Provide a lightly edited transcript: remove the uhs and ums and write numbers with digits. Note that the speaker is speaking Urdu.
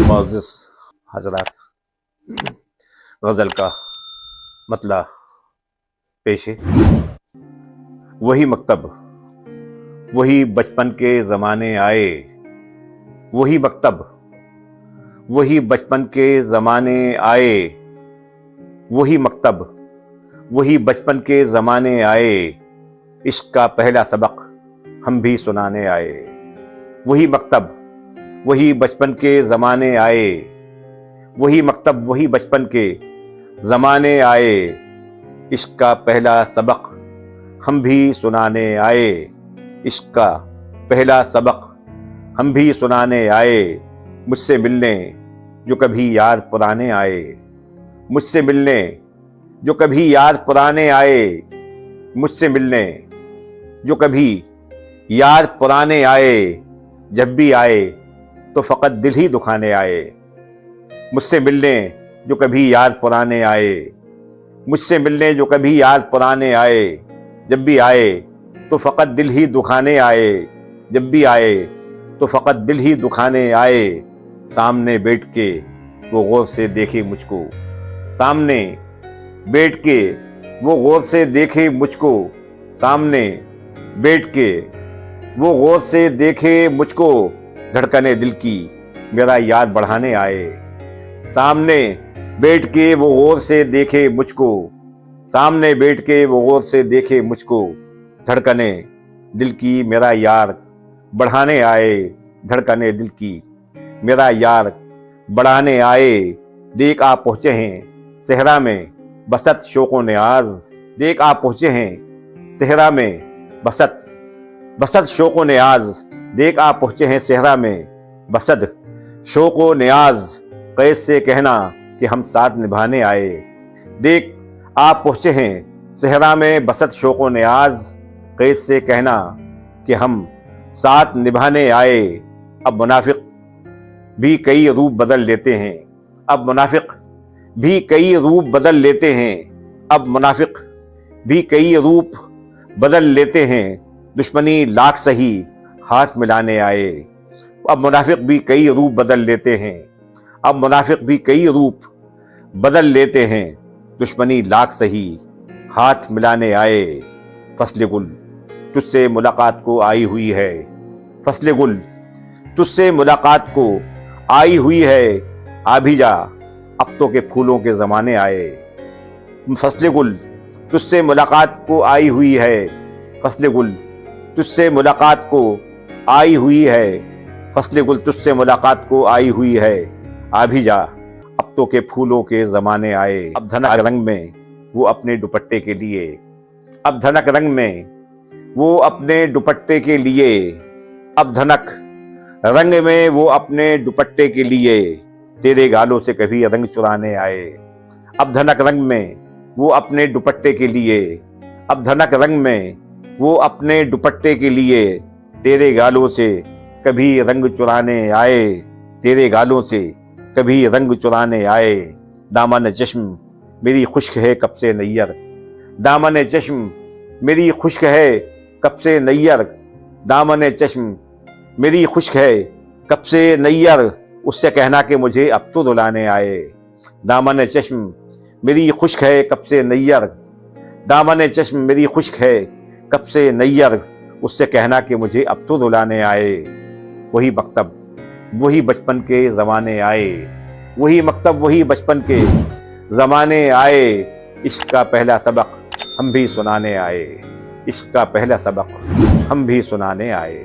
معزز حضرات، غزل کا مطلع پیش ہے۔ وہی مکتب، وہی بچپن کے زمانے آئے، وہی مکتب، وہی بچپن کے زمانے آئے، وہی مکتب، وہی بچپن کے زمانے آئے، عشق کا پہلا سبق ہم بھی سنانے آئے۔ وہی مکتب، وہی بچپن کے زمانے آئے، وہی مکتب، وہی بچپن کے زمانے آئے، عشق کا پہلا سبق ہم بھی سنانے آئے، عشق کا پہلا سبق ہم بھی سنانے آئے۔ مجھ سے ملنے جو کبھی یاد پرانے آئے، مجھ سے ملنے جو کبھی یاد پرانے آئے، مجھ سے ملنے جو کبھی یاد پرانے آئے، جب بھی آئے تو فقط دل ہی دکھانے آئے۔ مجھ سے ملنے جو کبھی یاد پرانے آئے، مجھ سے ملنے جو کبھی یاد پرانے آئے، جب بھی آئے تو فقط دل ہی دکھانے آئے، جب بھی آئے تو فقط دل ہی دکھانے آئے۔ سامنے بیٹھ کے وہ غور سے دیکھے مجھ کو، سامنے بیٹھ کے وہ غور سے دیکھے مجھ کو، سامنے بیٹھ کے وہ غور سے دیکھے مجھ کو، دھڑکنے دل کی میرا یاد بڑھانے آئے۔ سامنے بیٹھ کے وہ غور سے دیکھے مجھ کو، سامنے بیٹھ کے وہ غور سے دیکھے مجھ کو، دھڑکنے دل کی میرا یار بڑھانے آئے، دھڑکنے دل کی میرا یار بڑھانے آئے۔ دیکھ آپ پہنچے ہیں صحرا میں بسط شوق و نیاز، دیکھ آپ پہنچے ہیں صحرا میں بسط شوق و نیاز، دیکھ آپ پہنچے ہیں صحرا میں بسط شوق و نیاز، قید سے کہنا کہ ہم ساتھ نبھانے آئے۔ دیکھ آپ پہنچے ہیں صحرا میں بسط شوق و نیاز، قید سے کہنا کہ ہم ساتھ نبھانے آئے۔ اب منافق بھی کئی روپ بدل لیتے ہیں، اب منافق بھی کئی روپ بدل لیتے ہیں، اب منافق بھی کئی روپ بدل لیتے ہیں، دشمنی لاکھ سہی ہاتھ ملانے آئے۔ اب منافق بھی کئی روپ بدل لیتے ہیں، اب منافق بھی کئی روپ بدل لیتے ہیں، دشمنی لاکھ سہی ہاتھ ملانے آئے۔ فصل گل تجھ سے ملاقات کو آئی ہوئی ہے، فصل گل تجھ سے ملاقات کو آئی ہوئی ہے، آ بھی جا اب تو کے پھولوں کے زمانے آئے۔ فصل گل تجھ سے ملاقات کو آئی ہوئی ہے، فصل گل تجھ سے ملاقات کو آئی ہوئی ہے، فصل گل تجھ سے ملاقات کو آئی ہوئی ہے، آ بھی جا اب تو کے پھولوں کے زمانے آئے۔ اب دھنک رنگ میں وہ اپنے دوپٹے کے لیے، اب دھنک رنگ میں وہ اپنے دوپٹے کے لیے، اب دھنک رنگ میں وہ اپنے دوپٹے کے لیے، تیرے گالوں سے کبھی رنگ چرانے آئے۔ اب دھنک رنگ میں وہ اپنے دوپٹے کے لیے، اب دھنک رنگ میں وہ اپنے دوپٹے کے لیے، تیرے گالوں سے کبھی رنگ چرانے آئے، تیرے گالوں سے کبھی رنگ چرانے آئے۔ دامن چشم میری خشک ہے کب سے نیر، دامن چشم میری خشک ہے کب سے نیر، دامن چشم میری خشک ہے کب سے نیر، اس سے کہنا کہ مجھے اب تو دلانے آئے۔ دامن چشم میری خشک ہے کب سے نیر، دامن چشم میری خشک ہے کب سے نیر، اس سے کہنا کہ مجھے اب تو دلانے آئے۔ وہی مکتب، وہی بچپن کے زمانے آئے، وہی مکتب، وہی بچپن کے زمانے آئے، عشق کا پہلا سبق ہم بھی سنانے آئے، عشق کا پہلا سبق ہم بھی سنانے آئے۔